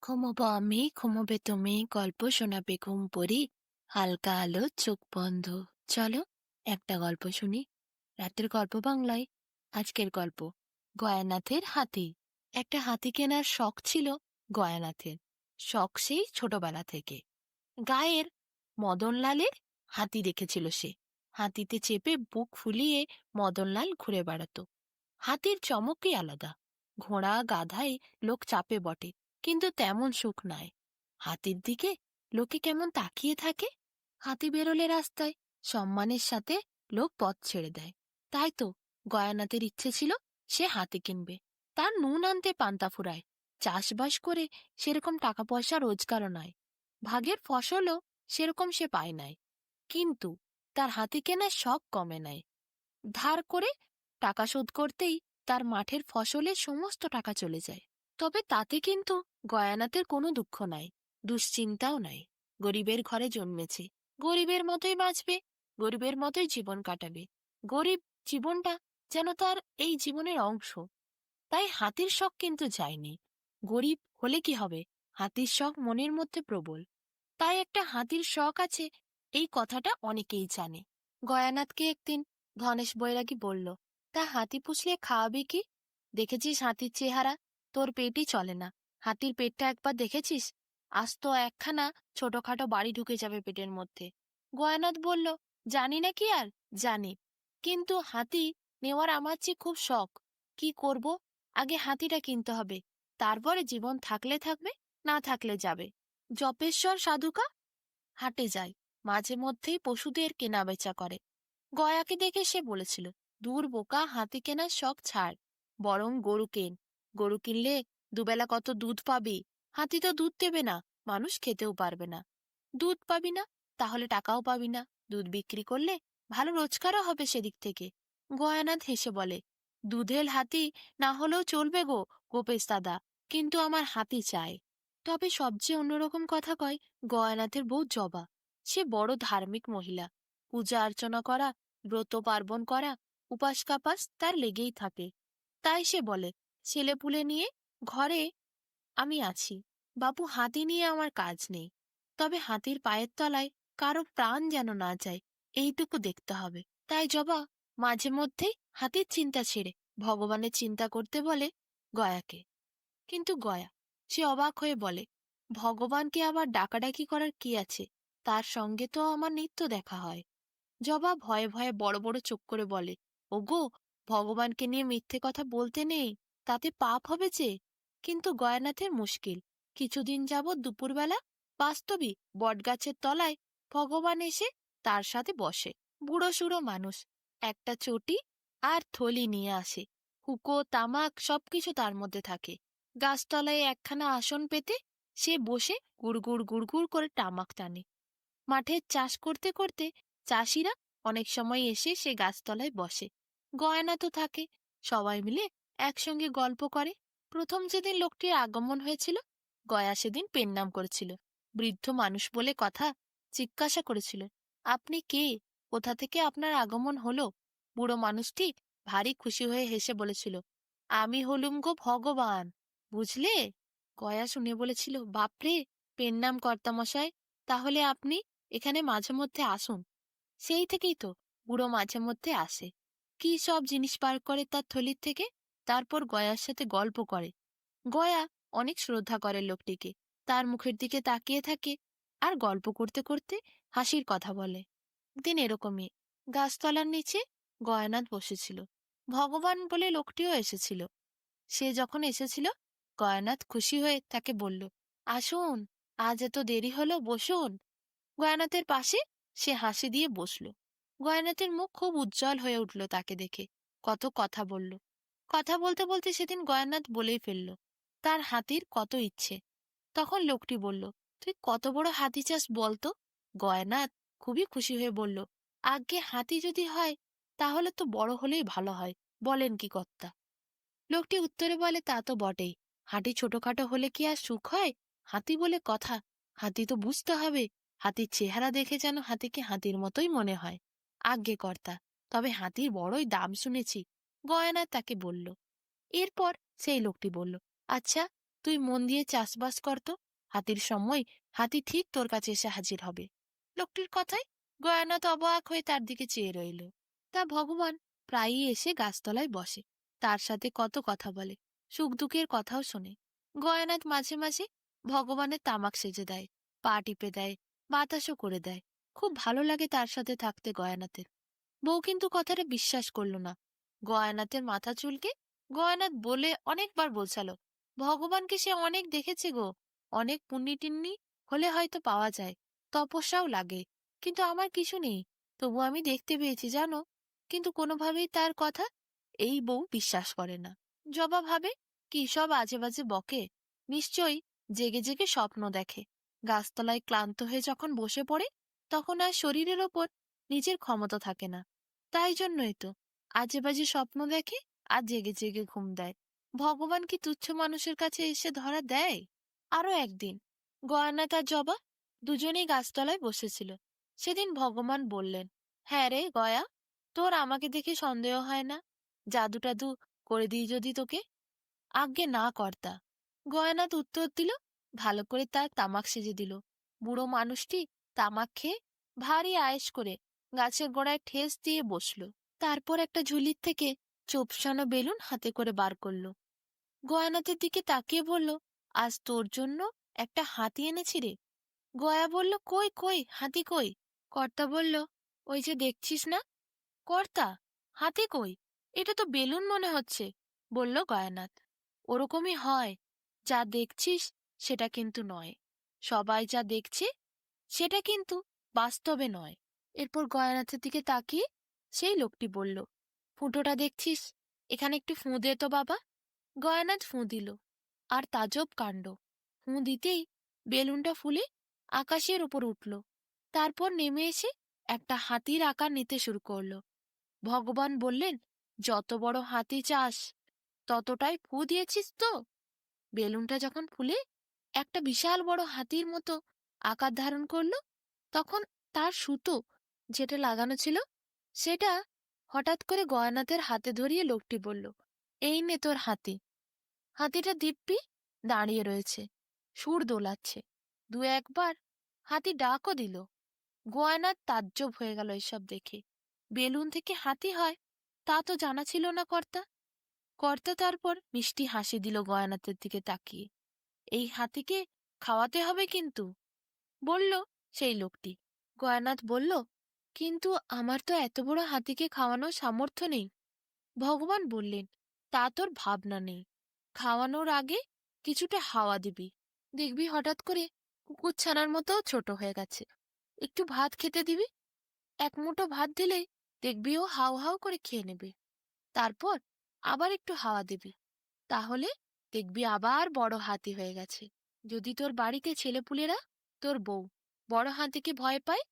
ঘুমোবো আমি, ঘুমোবে তুমি, গল্প শোনাবে ঘুম পড়ি, হালকা আলো চোখ বন্ধ। চলো একটা গল্প শুনি। রাতের গল্প বাংলায়। আজকের গল্প গয়ানাথের হাতি। একটা হাতি কেনার শখ ছিল গয়ানাথের। শখ সেই ছোটবেলা থেকে। গায়ের মদনলালের হাতি দেখেছিল সে। হাতিতে চেপে বুক ফুলিয়ে মদনলাল ঘুরে বেড়াতো। হাতির চমকই আলাদা। ঘোড়া গাধায় লোক চাপে বটে, কিন্তু তেমন সুখ নাই। হাতির দিকে লোকে কেমন তাকিয়ে থাকে। হাতি বেরোলে রাস্তায় সম্মানের সাথে লোক পথ ছেড়ে দেয়। তাই তো গয়ানাথের ইচ্ছে ছিল সে হাতি কিনবে। তার নুন আনতে পান্তা ফুরায়। চাষবাস করে সেরকম টাকা পয়সা রোজগারও নয়। ভাগের ফসলও সেরকম সে পায় নাই। কিন্তু তার হাতি কেনার শখ কমে নাই। ধার করে টাকা শোধ করতেই তার মাঠের ফসলের সমস্ত টাকা চলে যায়। তবে তাতে কিন্তু গয়ানাথের কোনো দুঃখ নাই, দুশ্চিন্তাও নাই। গরিবের ঘরে জন্মেছে, গরিবের মতোই বাঁচবে, গরিবের মতোই জীবন কাটাবে। গরিব জীবনটা যেন তার এই জীবনের অংশ। তাই হাতির শখ কিন্তু যায়নি। গরিব হলে কি হবে, হাতির শখ মনের মধ্যে প্রবল। তাই একটা হাতির শখ আছে, এই কথাটা অনেকেই জানে। গয়ানাথকে একদিন ধনেশ বৈরাগী বলল, তা হাতি পুষলে খাওয়াবি কি? দেখেছিস হাতির চেহারা, তোর পেটই চলে না। হাতির পেটটা একবার দেখেছিস? আজ তো একখানা ছোটখাটো বাড়ি ঢুকে যাবে পেটের মধ্যে। গয়ানাথ বলল, জানি না কি আর, জানি, কিন্তু হাতি নেওয়ার আমার চেয়ে খুব শখ। কি করব? আগে হাতিটা কিনতে হবে, তারপরে জীবন থাকলে থাকবে, না থাকলে যাবে। জপেশ্বর সাধুকা হাটে যায়, মাঝে মধ্যেই পশুদের কেনাবেচা করে। গয়াকে দেখে সে বলেছিল, দূর বোকা, হাতি কেনার শখ ছাড়, বরং গরু কেন। গরু কিনলে দুবেলা কত দুধ পাবি। হাতি তো দুধ দেবে না, মানুষ খেতেও পারবে না। দুধ পাবি না, তাহলে টাকাও পাবি না। দুধ বিক্রি করলে ভালো রোজগারও হবে সেদিক থেকে। গয়ানাথ হেসে বলে, দুধের হাতি না হলেও চলবে গো গোপেশ দাদা, কিন্তু আমার হাতি চাই। তবে সবচেয়ে অন্যরকম কথা কয় গয়ানাথের বউ জবা। সে বড় ধার্মিক মহিলা। পূজা অর্চনা করা, ব্রত পার্বণ করা, উপাস কাপাস তার লেগেই থাকে। তাই সে বলে, ছেলেপুলে নিয়ে ঘরে আমি আছি, বাপু হাতি নিয়ে আমার কাজ নেই। তবে হাতির পায়ের তলায় কারো প্রাণ যেন না যায়, এইটুকু দেখতে হবে। তাই জবা মাঝে মধ্যেই হাতির চিন্তা ছেড়ে ভগবানের চিন্তা করতে বলে গয়াকে। কিন্তু গয়া সে অবাক হয়ে বলে, ভগবানকে আবার ডাকাডাকি করার কি আছে? তার সঙ্গে তো আমার নিত্য দেখা হয়। জবা ভয়ে ভয়ে বড় বড় চোখ করে বলে, ওগো, ভগবানকে নিয়ে মিথ্যে কথা বলতে নেই, তাতে পাপ হবে যে। কিন্তু গয়ানাথের মুশকিল। কিছুদিন যাবৎ দুপুরবেলা বাস্তবিক বটগাছের তলায় ভগবান এসে তার সাথে বসে। বুড়ো সুড়ো মানুষ, একটা চটি আর থলি নিয়ে আসে। হুকো তামাক সবকিছু তার মধ্যে থাকে। গাছতলায় একখানা আসন পেতে সে বসে গুড়গুড় গুড়গুড় করে তামাক টানে। মাঠের চাষ করতে করতে চাষিরা অনেক সময় এসে সে গাছতলায় বসে। গয়না তো থাকে, সবাই মিলে একসঙ্গে গল্প করে। প্রথম যেদিন লোকটির আগমন হয়েছিল, গয়া সেদিন পেন নাম করেছিল। বৃদ্ধ মানুষ বলে কথা, জিজ্ঞাসা করেছিল, আপনি কে? কোথা থেকে আপনার আগমন হলো? বুড়ো মানুষটি ভারী খুশি হয়ে হেসে বলেছিল, আমি হলুম গো ভগবান, বুঝলে? গয়া শুনে বলেছিল, বাপরে, পেন নাম কর্তামশাই, তাহলে আপনি এখানে মাঝে মধ্যে আসুন। সেই থেকেই তো বুড়ো মাঝে মধ্যে আসে। কি সব জিনিস বার করে তার থলির থেকে, তারপর গয়ার সাথে গল্প করে। গয়া অনেক শ্রদ্ধা করে লোকটিকে, তার মুখের দিকে তাকিয়ে থাকে আর গল্প করতে করতে হাসির কথা বলে। একদিন এরকমই গাছতলার নিচে গয়ানাথ বসেছিল। ভগবান বলে লোকটিও এসেছিল। সে যখন এসেছিল, গয়ানাথ খুশি হয়ে তাকে বলল, আসুন, আজ এত দেরি হলো, বসুন। গয়ানাথের পাশে সে হাসি দিয়ে বসল। গয়ানাথের মুখ খুব উজ্জ্বল হয়ে উঠল তাকে দেখে। কত কথা বলল। কথা বলতে বলতে সেদিন গয়ানাথ বলেই ফেলল, তার হাতির কত ইচ্ছে। তখন লোকটি বলল, তুই কত বড় হাতি চাস বলতো? গয়ানাথ খুবই খুশি হয়ে বলল, আজ্ঞে হাতি যদি হয় তাহলে তো বড় হলেই ভালো হয়, বলেন কি কর্তা? লোকটি উত্তরে বলে, তা তো বটেই, হাতি ছোটখাটো হলে কি আর সুখ হয়? হাতি বলে কথা, হাতি তো বুঝতে হবে। হাতির চেহারা দেখে যেন হাতিকে হাতির মতোই মনে হয়। আজ্ঞে কর্তা, তবে হাতির বড়ই দাম শুনেছি, গয়না তাকে বলল। এরপর সেই লোকটি বলল, আচ্ছা, তুই মন দিয়ে চাষবাস করতো, হাতির সময় হাতি ঠিক তোর কাছে এসে হাজির হবে। লোকটির কথায় গয়ানাথ অবাক হয়ে তার দিকে চেয়ে রইল। তা ভগবান প্রায়ই এসে গাছতলায় বসে, তার সাথে কত কথা বলে, সুখ দুঃখের কথাও শোনে। গয়ানাথ মাঝে মাঝে ভগবানের তামাক সেজে দেয়, পা টিপে দেয়, বাতাসও করে দেয়। খুব ভালো লাগে তার সাথে থাকতে গয়ানাথের। বউ কিন্তু কথাটা বিশ্বাস করল না। গয়ানাথের মাথা চুলকে গয়ানাথ বলে অনেকবার বোঝালো, ভগবানকে সে অনেক দেখেছে গো, অনেক পুণ্যি টিন্নি হলে হয়তো পাওয়া যায়, তপস্যাও লাগে, কিন্তু আমার কিছু নেই, তবু আমি দেখতে পেয়েছি জানো। কিন্তু কোনোভাবেই তার কথা এই বউ বিশ্বাস করে না। জবা ভাবে, কি সব আজে বাজে বকে, নিশ্চয়ই জেগে জেগে স্বপ্ন দেখে। গাছতলায় ক্লান্ত হয়ে যখন বসে পড়ে, তখন আর শরীরের ওপর নিজের ক্ষমতা থাকে না। তাই জন্যই তো আজে বাজে স্বপ্ন দেখে আর জেগে জেগে ঘুম দেয়। ভগবান কি তুচ্ছ মানুষের কাছে এসে ধরা দেয়? আরো একদিন গয়ানাথ আর জবা দুজনেই গাছতলায় বসেছিল। সেদিন ভগবান বললেন, হ্যাঁ রে গয়া, তোর আমাকে দেখে সন্দেহ হয় না? জাদু টাদু করে দিই যদি তোকে? আজ্ঞে না কর্তা। গয়ানাথ উত্তর দিল, ভালো করে তার তামাক সেজে দিল। বুড়ো মানুষটি তামাক খেয়ে ভারী আয়েশ করে গাছের গোড়ায় ঠেস দিয়ে বসল। তারপর একটা ঝুলির থেকে চোপসানো বেলুন হাতে করে বার করল। গয়ানাথের দিকে তাকিয়ে বলল, আজ তোর জন্য একটা হাতি এনেছি রে। গয়া বলল, কই কই হাতি কই? কর্তা বলল, ওই যে দেখছিস না। কর্তা, হাতি কই? এটা তো বেলুন মনে হচ্ছে, বলল গয়ানাথ। ওরকমই হয়, যা দেখছিস সেটা কিন্তু নয়। সবাই যা দেখছে সেটা কিন্তু বাস্তবে নয়। এরপর গয়ানাথের দিকে তাকিয়ে সেই লোকটি বলল, ফুটোটা দেখছিস, এখানে একটু ফুঁ দে তো বাবা। গয়ানাথ ফুঁ দিল। আর তাজব কাণ্ড, ফুঁ দিতেই বেলুনটা ফুলে আকাশের উপর উঠল। তারপর নেমে এসে একটা হাতির আকার নিতে শুরু করল। ভগবান বললেন, যত বড় হাতি চাস ততটাই ফুঁ দিয়েছিস তো? বেলুনটা যখন ফুলে একটা বিশাল বড় হাতির মতো আকার ধারণ করল, তখন তার সুতো যেটা লাগানো ছিল সেটা হঠাৎ করে গয়নাথের হাতে ধরিয়ে লোকটি বলল, এই নে তোর হাতি। হাতিটা দিব্যি দাঁড়িয়ে রয়েছে, সুর দোলাচ্ছে, দু একবার হাতি ডাকও দিল। গয়নাথ তাজ্জব হয়ে গেল এসব দেখে। বেলুন থেকে হাতি হয় তা তো জানা ছিল না কর্তা। কর্তা তারপর মিষ্টি হাসি দিল গয়ানাথের দিকে তাকিয়ে। এই হাতিকে খাওয়াতে হবে কিন্তু, বলল সেই লোকটি। গয়ানাথ বলল, কিন্তু আমার তো এত বড় হাতিকে খাওয়ানোর সামর্থ্য নেই। ভগবান বললেন, তা তোর ভাবনা নেই। খাওয়ানোর আগে কিছুটা হাওয়া দিবি, দেখবি হঠাৎ করে কুকুরছানার মতো ছোট হয়ে গেছে। একটু ভাত খেতে দিবি, এক মুঠো ভাত দিলেই দেখবি ও হাউ হাউ করে খেয়ে নেবে। তারপর আবার একটু হাওয়া দিবি, তাহলে দেখবি আবার বড় হাতি হয়ে গেছে। যদি তোর বাড়িতে ছেলেপুলেরা, তোর বউ বড় হাতিকে ভয় পায়,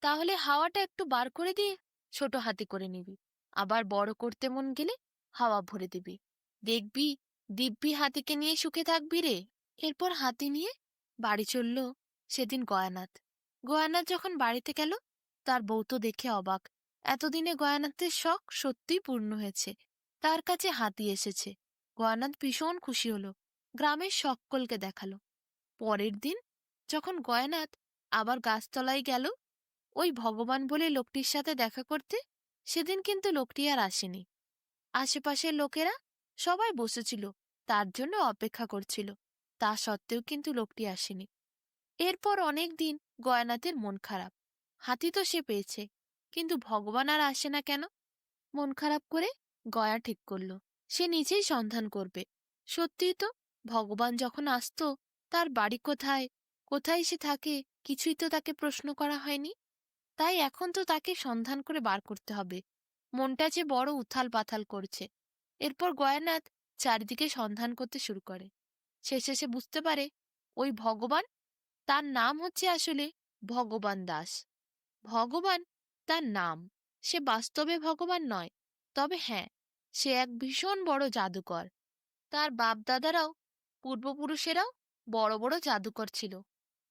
তাহলে হাওয়াটা একটু বার করে দিয়ে ছোট হাতি করে নিবি। আবার বড় করতে মন গেলে হাওয়া ভরে দিবি, দেখবি দিব্যি হাতিকে নিয়ে সুখে থাকবি রে। এরপর হাতি নিয়ে বাড়ি চলল সেদিন গয়ানাথ। গয়ানাথ যখন বাড়িতে গেল, তার বউ তো দেখে অবাক। এতদিনে গয়ানাথের শখ সত্যিই পূর্ণ হয়েছে, তার কাছে হাতি এসেছে। গয়ানাথ ভীষণ খুশি হলো, গ্রামের সকলকে দেখালো। পরের দিন যখন গয়ানাথ আবার গাছতলায় গেল ওই ভগবান বলে লোকটির সাথে দেখা করতে, সেদিন কিন্তু লোকটি আর আসেনি। আশেপাশের লোকেরা সবাই বসেছিল, তার জন্য অপেক্ষা করছিল। তা সত্ত্বেও কিন্তু লোকটি আসেনি। এরপর অনেক দিন গয়ানাথের মন খারাপ। হাতি তো সে পেয়েছে, কিন্তু ভগবান আর আসে না কেন? মন খারাপ করে গয়া ঠিক করল সে নিজেই সন্ধান করবে। সত্যিই তো, ভগবান যখন আসতো তার বাড়ি কোথায়, কোথায় সে থাকে, কিছুই তো তাকে প্রশ্ন করা হয়নি। তাই এখন তো তাকে সন্ধান করে বার করতে হবে। মনটা যে বড় উথাল পাথাল করছে। এরপর গয়ানাথ চারিদিকে সন্ধান করতে শুরু করে। শেষে সে বুঝতে পারে ওই ভগবান, তার নাম হচ্ছে আসলে ভগবান দাস। ভগবান তার নাম, সে বাস্তবে ভগবান নয়। তবে হ্যাঁ, সে এক ভীষণ বড় জাদুকর। তার বাপ দাদারাও, পূর্বপুরুষেরাও বড় বড় জাদুকর ছিল।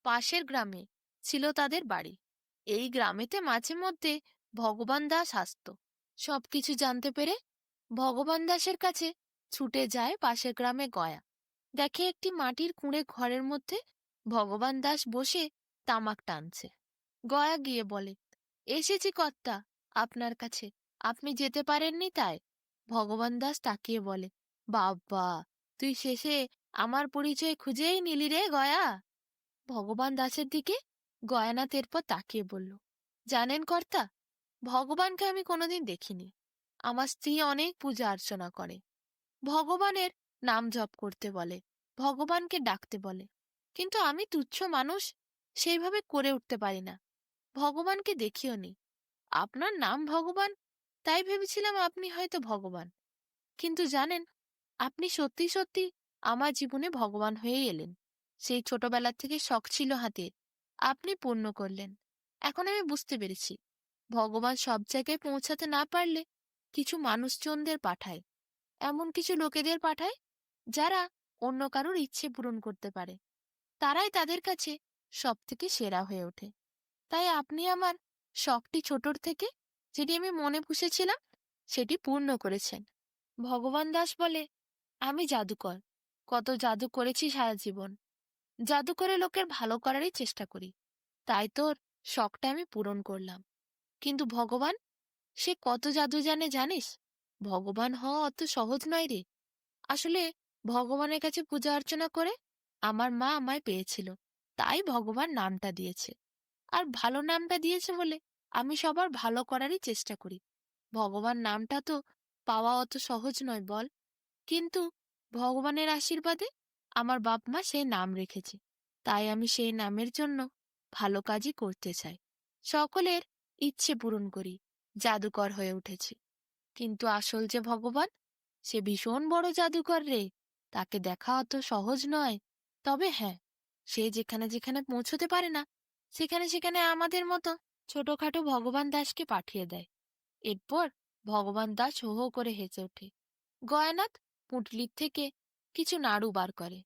পাশের গ্রামে ছিল তাদের বাড়ি। এই গ্রামেতে মাঝে মধ্যে ভগবান দাস আসত। সবকিছু জানতে পেরে ভগবান দাসের কাছে ছুটে যায় পাশের গ্রামে গয়া। দেখে একটি মাটির কুঁড়ে ঘরের মধ্যে ভগবান দাস বসে তামাক টানছে। গয়া গিয়ে বলে, এসেছি কর্তা আপনার কাছে, আপনি যেতে পারেননি তাই। ভগবান দাস তাকিয়ে বলে, বাবা, তুই শেষে আমার পরিচয় খুঁজেই নিলি রে গয়া। ভগবান দাসের দিকে গয়ানাথ এরপর তাকিয়ে বলল, জানেন কর্তা, ভগবানকে আমি কোনোদিন দেখিনি। আমার স্ত্রী অনেক পূজা অর্চনা করে, ভগবানের নাম জপ করতে বলে, ভগবানকে ডাকতে বলে, কিন্তু আমি তুচ্ছ মানুষ, সেইভাবে করে উঠতে পারি না। ভগবানকে দেখিও নি। আপনার নাম ভগবান, তাই ভেবেছিলাম আপনি হয়তো ভগবান। কিন্তু জানেন, আপনি সত্যি সত্যি আমার জীবনে ভগবান হয়েই এলেন। সেই ছোটবেলা থেকে শখ ছিল হাতে, আপনি পূর্ণ করলেন। এখন আমি বুঝতে পেরেছি, ভগবান সব জায়গায় পৌঁছাতে না পারলে কিছু মানুষজনদের পাঠায়, এমন কিছু লোকেদের পাঠায় যারা অন্য কারোর ইচ্ছে পূরণ করতে পারে। তারাই তাদের কাছে সব থেকে সেরা হয়ে ওঠে। তাই আপনি আমার শখটি ছোটর থেকে, যেটি আমি মনে পুষেছিলাম, সেটি পূর্ণ করেছেন। ভগবান দাস বলে, আমি জাদুকর, কত জাদু করেছি সারা জীবন। জাদু করে লোকের ভালো করারই চেষ্টা করি, তাই তোর শখটা আমি পূরণ করলাম। কিন্তু ভগবান, সে কত জাদু জানে জানিস? ভগবান হওয়া অত সহজ নয় রে। আসলে ভগবানের কাছে পূজা অর্চনা করে আমার মা আমায় পেয়েছিল, তাই ভগবান নামটা দিয়েছে। আর ভালো নামটা দিয়েছে বলে আমি সবার ভালো করারই চেষ্টা করি। ভগবান নামটা তো পাওয়া অত সহজ নয় বল। কিন্তু ভগবানের আশীর্বাদে আমার বাপ মা সেই নাম রেখেছে, তাই আমি সেই নামের জন্য ভালো কাজই করতে চাই, সকলের ইচ্ছে পূরণ করি, জাদুকর হয়ে উঠেছি। কিন্তু আসল যে ভগবান, সে ভীষণ বড় জাদুকর রে, তাকে দেখা অত সহজ নয়। তবে হ্যাঁ, সে যেখানে যেখানে পৌঁছতে পারে না, সেখানে সেখানে আমাদের মতো ছোটখাটো ভগবান দাসকে পাঠিয়ে দেয়। এরপর ভগবান দাস হো হো করে হেসে ওঠে। গয়ানাথ পুঁটলির থেকে কিছু নাড়ু বার করে,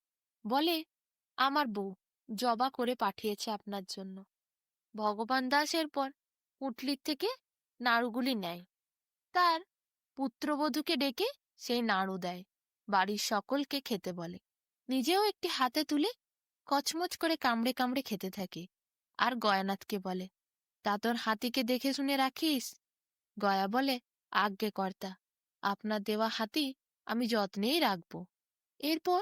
বলে, আমার বউ জবা করে পাঠিয়েছে আপনার জন্য। ভগবান দাস এরপর পুঁটলির থেকে নাড়ুগুলি নেয়, তার পুত্রবধূকে ডেকে সেই নাড়ু দেয়, বাড়ির সকলকে খেতে বলে, নিজেও একটি হাতে তুলে কচমচ করে কামড়ে কামড়ে খেতে থাকে। আর গয়ানাথকে বলে, তা তোর হাতিকে দেখে শুনে রাখিস। গয়া বলে, আজ্ঞে কর্তা, আপনার দেওয়া হাতি আমি যত্নেই রাখব। এরপর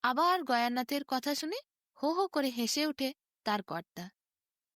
আবার গয়ানাথের কথা শুনে হো হো করে হেসে ওঠে তার কর্তা।